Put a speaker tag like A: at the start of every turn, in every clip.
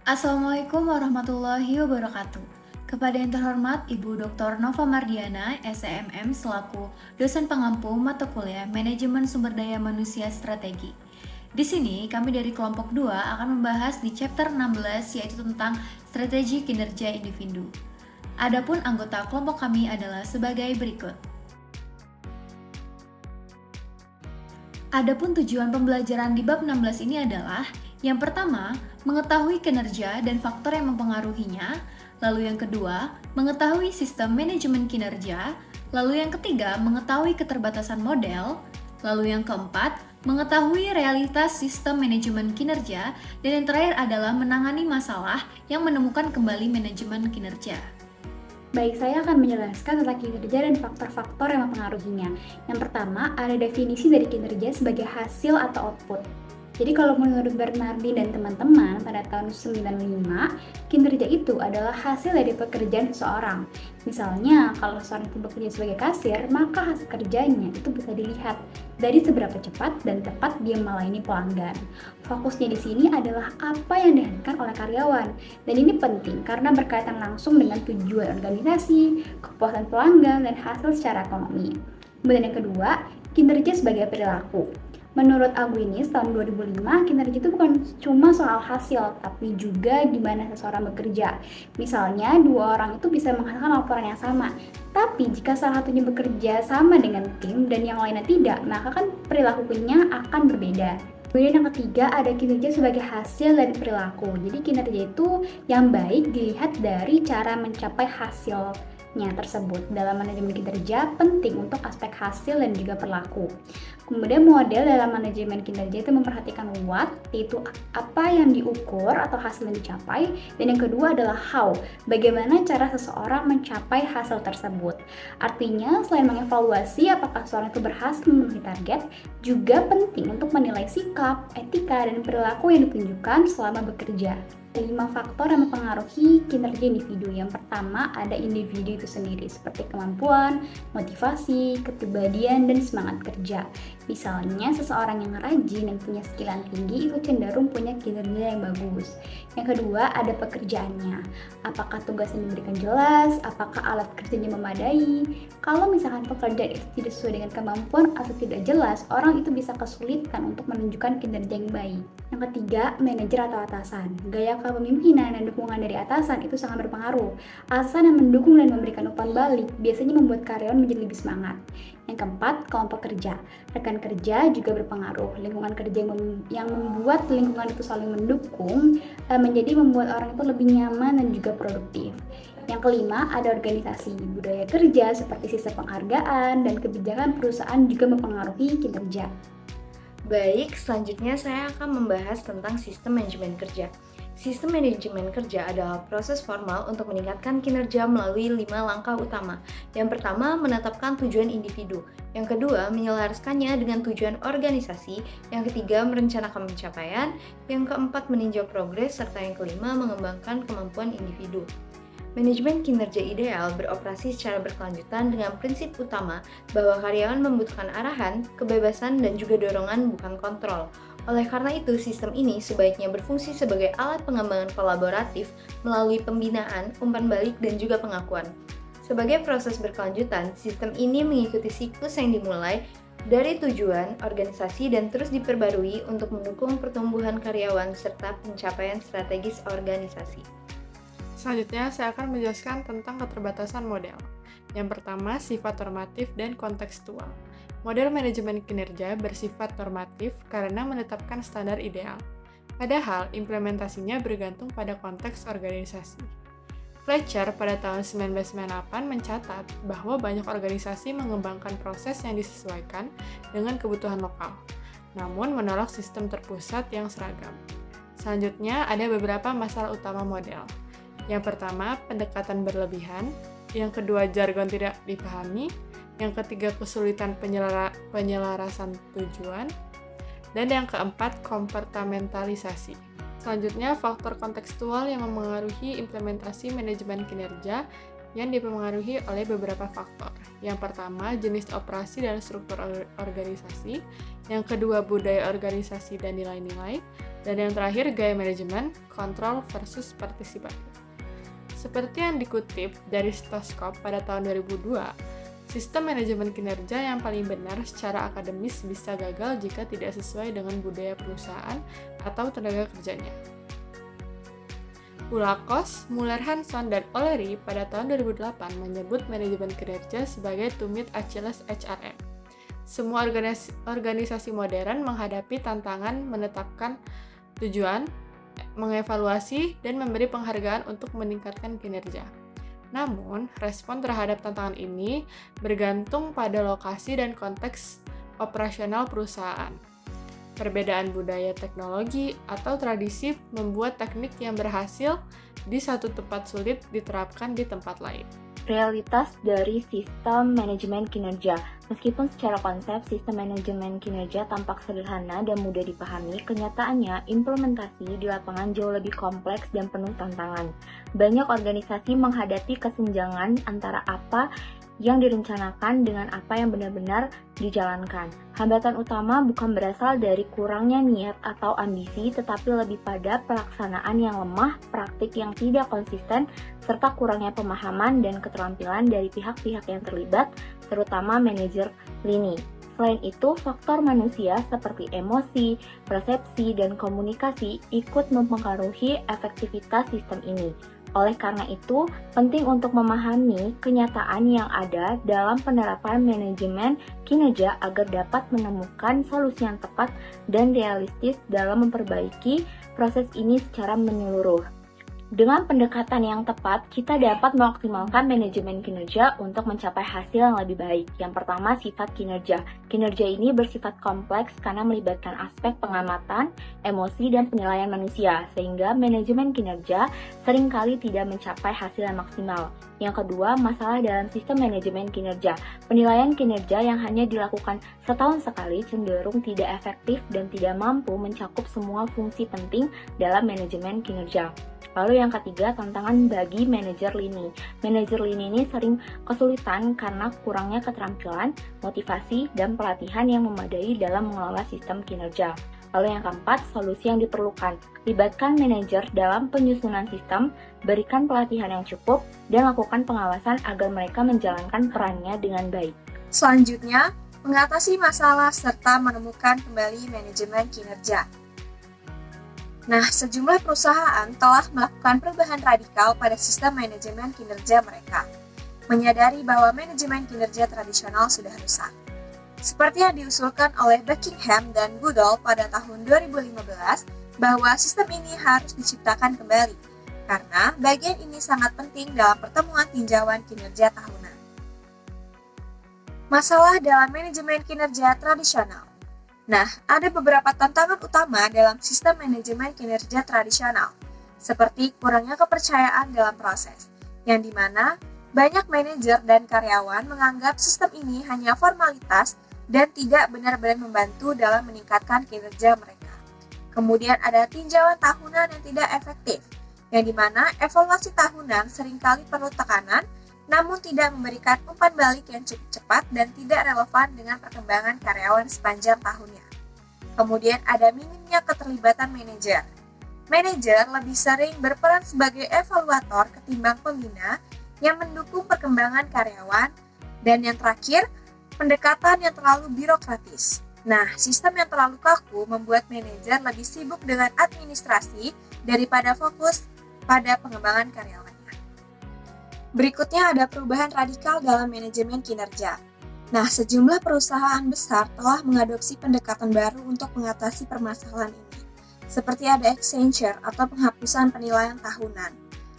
A: Assalamualaikum warahmatullahi wabarakatuh. Kepada yang terhormat Ibu Dr. Nova Mardiana, SEMM selaku dosen pengampu mata kuliah Manajemen Sumber Daya Manusia Strategi. Di sini kami dari kelompok 2 akan membahas di chapter 16 yaitu tentang strategi kinerja individu. Adapun anggota kelompok kami adalah sebagai berikut. Adapun tujuan pembelajaran di bab 16 ini adalah yang pertama, mengetahui kinerja dan faktor yang mempengaruhinya. Lalu yang kedua, mengetahui sistem manajemen kinerja. Lalu yang ketiga, mengetahui keterbatasan model. Lalu yang keempat, mengetahui realitas sistem manajemen kinerja. Dan yang terakhir adalah menangani masalah yang menemukan kembali manajemen kinerja.
B: Baik, saya akan menjelaskan tentang kinerja dan faktor-faktor yang mempengaruhinya. Yang pertama, ada definisi dari kinerja sebagai hasil atau output. Jadi kalau menurut Bernardi dan teman-teman pada tahun 95, kinerja itu adalah hasil dari pekerjaan seseorang. Misalnya, kalau seseorang itu bekerja sebagai kasir, maka hasil kerjanya itu bisa dilihat dari seberapa cepat dan tepat dia melayani pelanggan. Fokusnya di sini adalah apa yang dihasilkan oleh karyawan. Dan ini penting karena berkaitan langsung dengan tujuan organisasi, kepuasan pelanggan, dan hasil secara ekonomi. Kemudian yang kedua, kinerja sebagai perilaku. Menurut Aguinis tahun 2005, kinerja itu bukan cuma soal hasil, tapi juga gimana seseorang bekerja. Misalnya, dua orang itu bisa menghasilkan laporan yang sama, tapi jika salah satunya bekerja sama dengan tim dan yang lainnya tidak, maka kan perilakunya akan berbeda. Kemudian yang ketiga ada kinerja sebagai hasil dari perilaku. Jadi kinerja itu yang baik dilihat dari cara mencapai hasilnya tersebut. Dalam manajemen kinerja penting untuk aspek hasil dan juga perilaku. Kemudian model dalam manajemen kinerja itu memperhatikan what, yaitu apa yang diukur atau hasil yang dicapai, dan yang kedua adalah how, bagaimana cara seseorang mencapai hasil tersebut. Artinya, selain mengevaluasi apakah seseorang itu berhasil memenuhi target, juga penting untuk menilai sikap, etika, dan perilaku yang ditunjukkan selama bekerja. 5 faktor yang mempengaruhi kinerja individu. Yang pertama ada individu itu sendiri, seperti kemampuan, motivasi, kepribadian, dan semangat kerja. Misalnya seseorang yang rajin dan punya skill yang tinggi itu cenderung punya kinerja yang bagus. Yang kedua ada pekerjaannya. Apakah tugas yang diberikan jelas? Apakah alat kerjanya memadai? Kalau misalkan pekerjaan itu tidak sesuai dengan kemampuan atau tidak jelas, orang itu bisa kesulitan untuk menunjukkan kinerja yang baik. Yang ketiga, manajer atau atasan. Gaya kepemimpinan dan dukungan dari atasan itu sangat berpengaruh. Atasan yang mendukung dan memberikan umpan balik biasanya membuat karyawan menjadi lebih semangat. Yang keempat, kelompok kerja. Rekan kerja juga berpengaruh. Lingkungan kerja yang membuat lingkungan itu saling mendukung menjadi membuat orang itu lebih nyaman dan juga produktif. Yang kelima, ada organisasi. Budaya kerja seperti sistem penghargaan dan kebijakan perusahaan juga mempengaruhi kinerja.
C: Baik, selanjutnya saya akan membahas tentang sistem manajemen kerja. Sistem manajemen kerja adalah proses formal untuk meningkatkan kinerja melalui 5 langkah utama. Yang pertama, menetapkan tujuan individu. Yang kedua, menyelaraskannya dengan tujuan organisasi. Yang ketiga, merencanakan pencapaian. Yang keempat, meninjau progres. Serta yang kelima, mengembangkan kemampuan individu. Manajemen kinerja ideal beroperasi secara berkelanjutan dengan prinsip utama bahwa karyawan membutuhkan arahan, kebebasan, dan juga dorongan bukan kontrol. Oleh karena itu, sistem ini sebaiknya berfungsi sebagai alat pengembangan kolaboratif melalui pembinaan, umpan balik, dan juga pengakuan. Sebagai proses berkelanjutan, sistem ini mengikuti siklus yang dimulai dari tujuan organisasi dan terus diperbarui untuk mendukung pertumbuhan karyawan serta pencapaian strategis organisasi.
D: Selanjutnya, saya akan menjelaskan tentang keterbatasan model. Yang pertama, sifat normatif dan kontekstual. Model manajemen kinerja bersifat normatif karena menetapkan standar ideal. Padahal, implementasinya bergantung pada konteks organisasi. Fletcher pada tahun 1998 mencatat bahwa banyak organisasi mengembangkan proses yang disesuaikan dengan kebutuhan lokal, namun menolak sistem terpusat yang seragam. Selanjutnya, ada beberapa masalah utama model. Yang pertama, pendekatan berlebihan. Yang kedua, jargon tidak dipahami. Yang ketiga, kesulitan penyelarasan tujuan. Dan yang keempat, kompartamentalisasi. Selanjutnya, faktor kontekstual yang memengaruhi implementasi manajemen kinerja yang dipengaruhi oleh beberapa faktor. Yang pertama, jenis operasi dan struktur organisasi. Yang kedua, budaya organisasi dan nilai-nilai. Dan yang terakhir, gaya manajemen, kontrol versus partisipatif. Seperti yang dikutip dari Stetoskop pada tahun 2002, sistem manajemen kinerja yang paling benar secara akademis bisa gagal jika tidak sesuai dengan budaya perusahaan atau tenaga kerjanya. Ulakos, Muller-Hanson, dan O'Leary pada tahun 2008 menyebut manajemen kinerja sebagai tumit Achilles HRM. Semua organisasi modern menghadapi tantangan menetapkan tujuan, mengevaluasi, dan memberi penghargaan untuk meningkatkan kinerja. Namun, respon terhadap tantangan ini bergantung pada lokasi dan konteks operasional perusahaan. Perbedaan budaya teknologi atau tradisi membuat teknik yang berhasil di satu tempat sulit diterapkan di tempat lain.
E: Realitas dari sistem manajemen kinerja. Meskipun secara konsep sistem manajemen kinerja tampak sederhana dan mudah dipahami, kenyataannya implementasi di lapangan jauh lebih kompleks dan penuh tantangan. Banyak organisasi menghadapi kesenjangan antara apa yang direncanakan dengan apa yang benar-benar dijalankan. Hambatan utama bukan berasal dari kurangnya niat atau ambisi, tetapi lebih pada pelaksanaan yang lemah, praktik yang tidak konsisten, serta kurangnya pemahaman dan keterampilan dari pihak-pihak yang terlibat, terutama manajer lini. Selain itu, faktor manusia seperti emosi, persepsi, dan komunikasi ikut mempengaruhi efektivitas sistem ini. Oleh karena itu, penting untuk memahami kenyataan yang ada dalam penerapan manajemen kinerja agar dapat menemukan solusi yang tepat dan realistis dalam memperbaiki proses ini secara menyeluruh. Dengan pendekatan yang tepat, kita dapat mengoptimalkan manajemen kinerja untuk mencapai hasil yang lebih baik. Yang pertama, sifat kinerja. Kinerja ini bersifat kompleks karena melibatkan aspek pengamatan, emosi, dan penilaian manusia, sehingga manajemen kinerja seringkali tidak mencapai hasil yang maksimal. Yang kedua, masalah dalam sistem manajemen kinerja. Penilaian kinerja yang hanya dilakukan setahun sekali cenderung tidak efektif dan tidak mampu mencakup semua fungsi penting dalam manajemen kinerja. Lalu yang ketiga, tantangan bagi manajer lini. Manajer lini ini sering kesulitan karena kurangnya keterampilan, motivasi, dan pelatihan yang memadai dalam mengelola sistem kinerja. Lalu yang keempat, solusi yang diperlukan. Libatkan manajer dalam penyusunan sistem, berikan pelatihan yang cukup, dan lakukan pengawasan agar mereka menjalankan perannya dengan baik.
F: Selanjutnya, mengatasi masalah serta menemukan kembali manajemen kinerja. Nah, sejumlah perusahaan telah melakukan perubahan radikal pada sistem manajemen kinerja mereka, menyadari bahwa manajemen kinerja tradisional sudah rusak. Seperti yang diusulkan oleh Buckingham dan Goodall pada tahun 2015, bahwa sistem ini harus diciptakan kembali, karena bagian ini sangat penting dalam pertemuan tinjauan kinerja tahunan. Masalah dalam manajemen kinerja tradisional. Nah, ada beberapa tantangan utama dalam sistem manajemen kinerja tradisional, seperti kurangnya kepercayaan dalam proses, yang dimana banyak manajer dan karyawan menganggap sistem ini hanya formalitas dan tidak benar-benar membantu dalam meningkatkan kinerja mereka. Kemudian ada tinjauan tahunan yang tidak efektif, yang dimana evaluasi tahunan seringkali perlu tekanan, namun tidak memberikan umpan balik yang cukup cepat dan tidak relevan dengan perkembangan karyawan sepanjang tahunnya. Kemudian ada minimnya keterlibatan manajer. Manajer lebih sering berperan sebagai evaluator ketimbang pembina yang mendukung perkembangan karyawan. Dan yang terakhir, pendekatan yang terlalu birokratis. Nah, sistem yang terlalu kaku membuat manajer lebih sibuk dengan administrasi daripada fokus pada pengembangan karyawannya. Berikutnya ada perubahan radikal dalam manajemen kinerja. Nah, sejumlah perusahaan besar telah mengadopsi pendekatan baru untuk mengatasi permasalahan ini. Seperti ada Accenture atau penghapusan penilaian tahunan.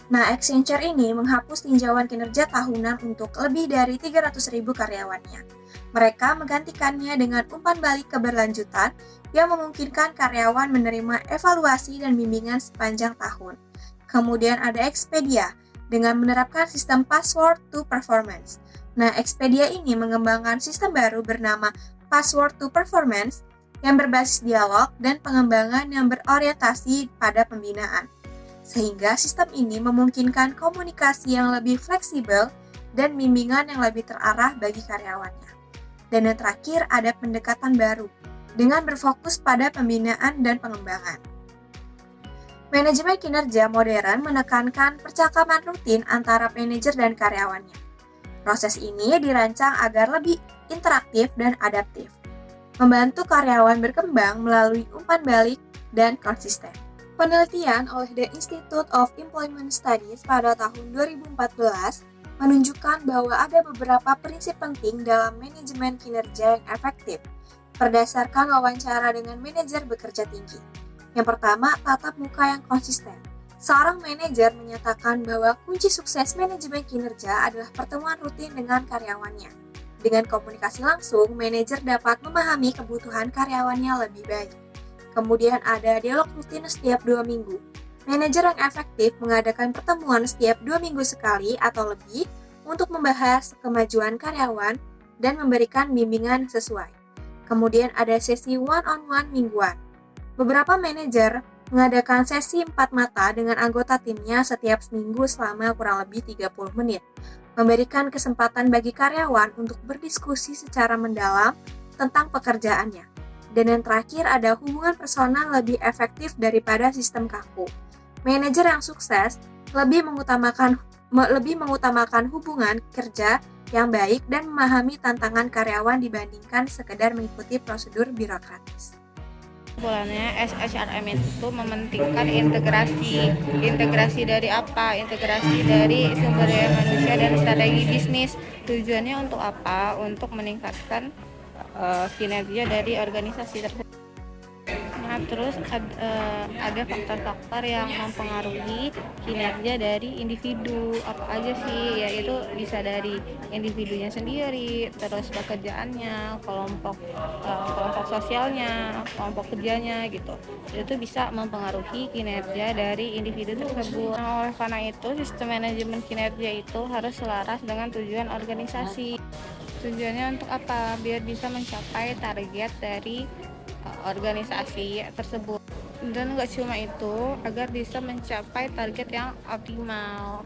F: Nah, Accenture ini menghapus tinjauan kinerja tahunan untuk lebih dari 300.000 karyawannya. Mereka menggantikannya dengan umpan balik keberlanjutan yang memungkinkan karyawan menerima evaluasi dan bimbingan sepanjang tahun. Kemudian ada Expedia dengan menerapkan sistem Password to Performance. Nah, Expedia ini mengembangkan sistem baru bernama Password to Performance yang berbasis dialog dan pengembangan yang berorientasi pada pembinaan. Sehingga sistem ini memungkinkan komunikasi yang lebih fleksibel dan bimbingan yang lebih terarah bagi karyawannya. Dan yang terakhir ada pendekatan baru dengan berfokus pada pembinaan dan pengembangan. Manajemen kinerja modern menekankan percakapan rutin antara manajer dan karyawannya. Proses ini dirancang agar lebih interaktif dan adaptif, membantu karyawan berkembang melalui umpan balik dan konsisten. Penelitian oleh The Institute of Employment Studies pada tahun 2014 menunjukkan bahwa ada beberapa prinsip penting dalam manajemen kinerja yang efektif berdasarkan wawancara dengan manajer bekerja tinggi. Yang pertama, tatap muka yang konsisten. Seorang manajer menyatakan bahwa kunci sukses manajemen kinerja adalah pertemuan rutin dengan karyawannya. Dengan komunikasi langsung, manajer dapat memahami kebutuhan karyawannya lebih baik. Kemudian ada dialog rutin setiap 2 minggu. Manajer yang efektif mengadakan pertemuan setiap 2 minggu sekali atau lebih untuk membahas kemajuan karyawan dan memberikan bimbingan sesuai. Kemudian ada sesi one-on-one mingguan. Beberapa manajer mengadakan sesi 4 mata dengan anggota timnya setiap seminggu selama kurang lebih 30 menit, memberikan kesempatan bagi karyawan untuk berdiskusi secara mendalam tentang pekerjaannya. Dan yang terakhir ada hubungan personal lebih efektif daripada sistem kaku. Manajer yang sukses lebih mengutamakan hubungan kerja yang baik dan memahami tantangan karyawan dibandingkan sekedar mengikuti prosedur birokratis.
G: Kesimpulannya, SHRM itu mementingkan integrasi dari apa? Integrasi dari sumber daya manusia dan strategi bisnis. Tujuannya untuk apa? Untuk meningkatkan kinerja dari organisasi tersebut. Nah, terus ada faktor-faktor yang mempengaruhi kinerja dari individu. Apa aja sih? Yaitu bisa dari individunya sendiri, terus pekerjaannya, kelompok sosialnya, kelompok kerjanya gitu. Itu bisa mempengaruhi kinerja dari individu tersebut. Nah, oleh karena itu, sistem manajemen kinerja itu harus selaras dengan tujuan organisasi. Tujuannya untuk apa? Biar bisa mencapai target dari organisasi tersebut. Dan nggak cuma itu, agar bisa mencapai target yang optimal.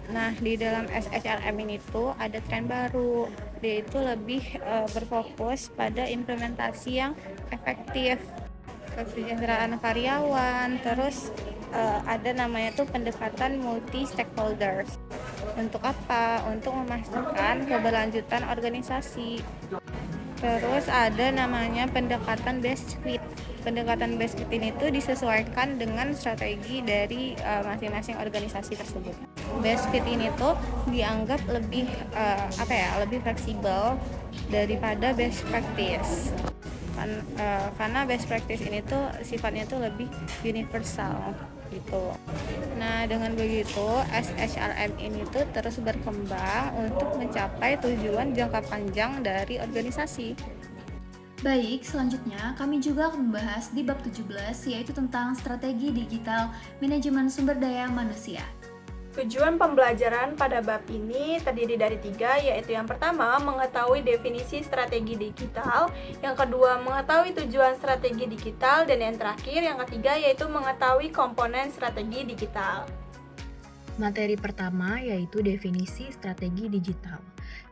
G: Nah, di dalam SHRM ini tuh ada tren baru. Dia itu lebih berfokus pada implementasi yang efektif, kesejahteraan karyawan, terus ada namanya tuh pendekatan multi stakeholders. Untuk apa? Untuk memastikan keberlanjutan organisasi. Terus ada namanya pendekatan best fit. Pendekatan best fit ini tuh disesuaikan dengan strategi dari masing-masing organisasi tersebut. Best fit ini tuh dianggap lebih lebih fleksibel daripada best practice. Karena best practice ini tuh sifatnya tuh lebih universal gitu. Nah, dengan begitu SHRM ini tuh terus berkembang untuk mencapai tujuan jangka panjang dari organisasi.
A: Baik, selanjutnya kami juga akan membahas di bab 17 yaitu tentang strategi digital manajemen sumber daya manusia.
H: Tujuan pembelajaran pada bab ini terdiri dari 3, yaitu yang pertama, mengetahui definisi strategi digital, yang kedua, mengetahui tujuan strategi digital, dan yang terakhir, yang ketiga, yaitu mengetahui komponen strategi digital.
I: Materi pertama yaitu definisi strategi digital.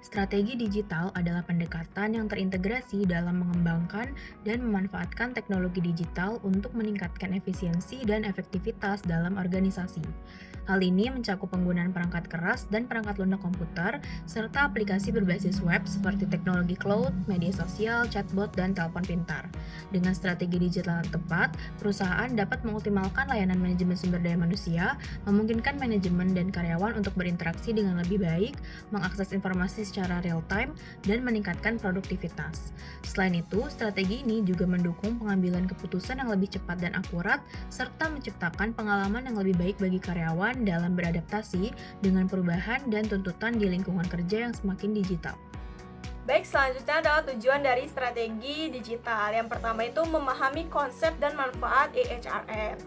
I: Strategi digital adalah pendekatan yang terintegrasi dalam mengembangkan dan memanfaatkan teknologi digital untuk meningkatkan efisiensi dan efektivitas dalam organisasi. Hal ini mencakup penggunaan perangkat keras dan perangkat lunak komputer, serta aplikasi berbasis web seperti teknologi cloud, media sosial, chatbot, dan telepon pintar. Dengan strategi digital yang tepat, perusahaan dapat mengoptimalkan layanan manajemen sumber daya manusia, memungkinkan manajemen dan karyawan untuk berinteraksi dengan lebih baik, mengakses informasi secara real-time, dan meningkatkan produktivitas. Selain itu, strategi ini juga mendukung pengambilan keputusan yang lebih cepat dan akurat, serta menciptakan pengalaman yang lebih baik bagi karyawan dalam beradaptasi dengan perubahan dan tuntutan di lingkungan kerja yang semakin digital.
H: Baik, selanjutnya adalah tujuan dari strategi digital. Yang pertama itu memahami konsep dan manfaat HRM.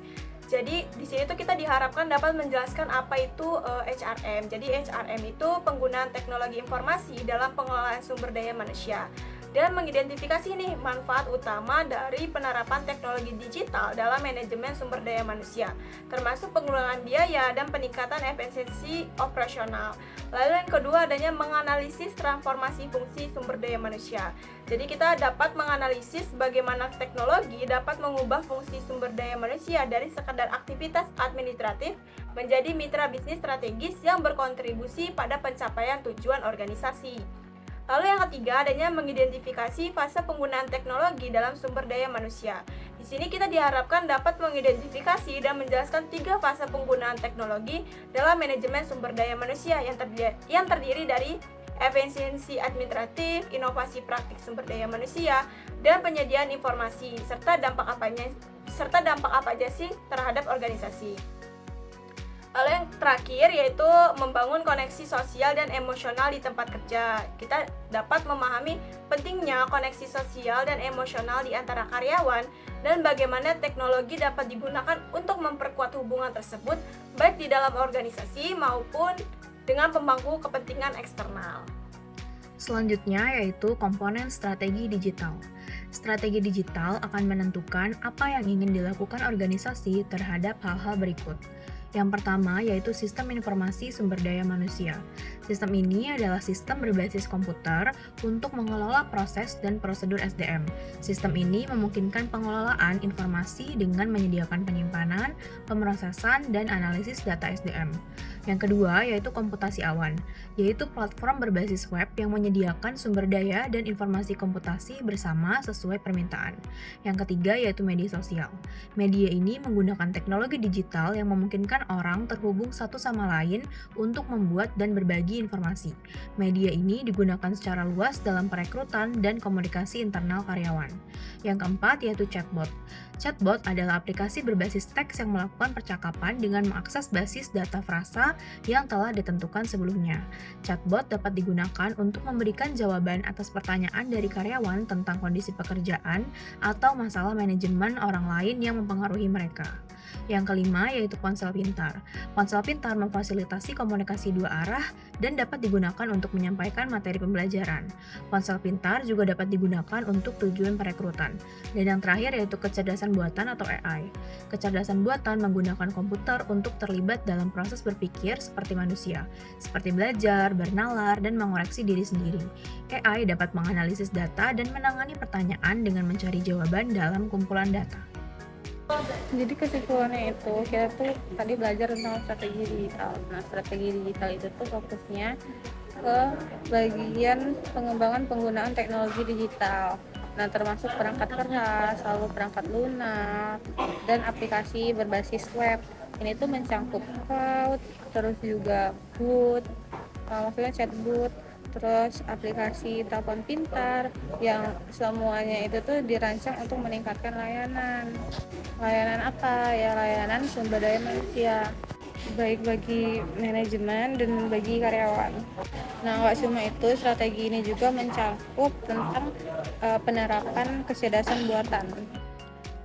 H: Jadi di sini tuh kita diharapkan dapat menjelaskan apa itu HRM. Jadi HRM itu penggunaan teknologi informasi dalam pengelolaan sumber daya manusia. dan mengidentifikasi nih manfaat utama dari penerapan teknologi digital dalam manajemen sumber daya manusia, termasuk pengurangan biaya dan peningkatan efisiensi operasional. Lalu yang kedua adanya menganalisis transformasi fungsi sumber daya manusia. Jadi kita dapat menganalisis bagaimana teknologi dapat mengubah fungsi sumber daya manusia dari sekadar aktivitas administratif menjadi mitra bisnis strategis yang berkontribusi pada pencapaian tujuan organisasi. Lalu yang ketiga adanya mengidentifikasi fase penggunaan teknologi dalam sumber daya manusia. Di sini kita diharapkan dapat mengidentifikasi dan menjelaskan 3 fase penggunaan teknologi dalam manajemen sumber daya manusia yang terdiri dari efisiensi administratif, inovasi praktik sumber daya manusia, dan penyediaan informasi serta dampak apa aja sih terhadap organisasi. Lalu yang terakhir yaitu membangun koneksi sosial dan emosional di tempat kerja. Kita dapat memahami pentingnya koneksi sosial dan emosional di antara karyawan dan bagaimana teknologi dapat digunakan untuk memperkuat hubungan tersebut baik di dalam organisasi maupun dengan pemangku kepentingan eksternal.
I: Selanjutnya yaitu komponen strategi digital. Strategi digital akan menentukan apa yang ingin dilakukan organisasi terhadap hal-hal berikut. Yang pertama yaitu sistem informasi sumber daya manusia. Sistem ini adalah sistem berbasis komputer untuk mengelola proses dan prosedur SDM. Sistem ini memungkinkan pengelolaan informasi dengan menyediakan penyimpanan, pemrosesan, dan analisis data SDM. Yang kedua yaitu komputasi awan, yaitu platform berbasis web yang menyediakan sumber daya dan informasi komputasi bersama sesuai permintaan. Yang ketiga yaitu media sosial. Media ini menggunakan teknologi digital yang memungkinkan orang terhubung satu sama lain untuk membuat dan berbagi informasi. Media ini digunakan secara luas dalam perekrutan dan komunikasi internal karyawan. Yang keempat yaitu chatbot. Chatbot adalah aplikasi berbasis teks yang melakukan percakapan dengan mengakses basis data frasa yang telah ditentukan sebelumnya. Chatbot dapat digunakan untuk memberikan jawaban atas pertanyaan dari karyawan tentang kondisi pekerjaan atau masalah manajemen orang lain yang mempengaruhi mereka. Yang kelima yaitu ponsel pintar. Ponsel pintar memfasilitasi komunikasi dua arah dan dapat digunakan untuk menyampaikan materi pembelajaran. Ponsel pintar juga dapat digunakan untuk tujuan perekrutan. Dan yang terakhir yaitu kecerdasan buatan atau AI. Kecerdasan buatan menggunakan komputer untuk terlibat dalam proses berpikir seperti manusia, seperti belajar, bernalar, dan mengoreksi diri sendiri. AI dapat menganalisis data dan menangani pertanyaan dengan mencari jawaban dalam kumpulan data.
G: Jadi kesimpulannya itu kita tuh tadi belajar tentang strategi digital. Nah, strategi digital itu tuh fokusnya ke bagian pengembangan penggunaan teknologi digital. Nah, termasuk perangkat keras, lalu perangkat lunak, dan aplikasi berbasis web. Ini tuh mencakup cloud, terus juga bot, maksudnya chatbot, terus aplikasi telepon pintar yang semuanya itu tuh dirancang untuk meningkatkan layanan. Layanan apa? Ya layanan sumber daya manusia, baik bagi manajemen dan bagi karyawan. Nah, nggak cuma itu, strategi ini juga mencakup tentang penerapan kecerdasan buatan.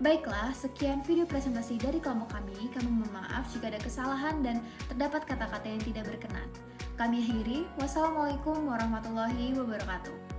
A: Baiklah, sekian video presentasi dari kelompok kami. Kami mohon maaf jika ada kesalahan dan terdapat kata-kata yang tidak berkenan. Kami akhiri, wassalamualaikum warahmatullahi wabarakatuh.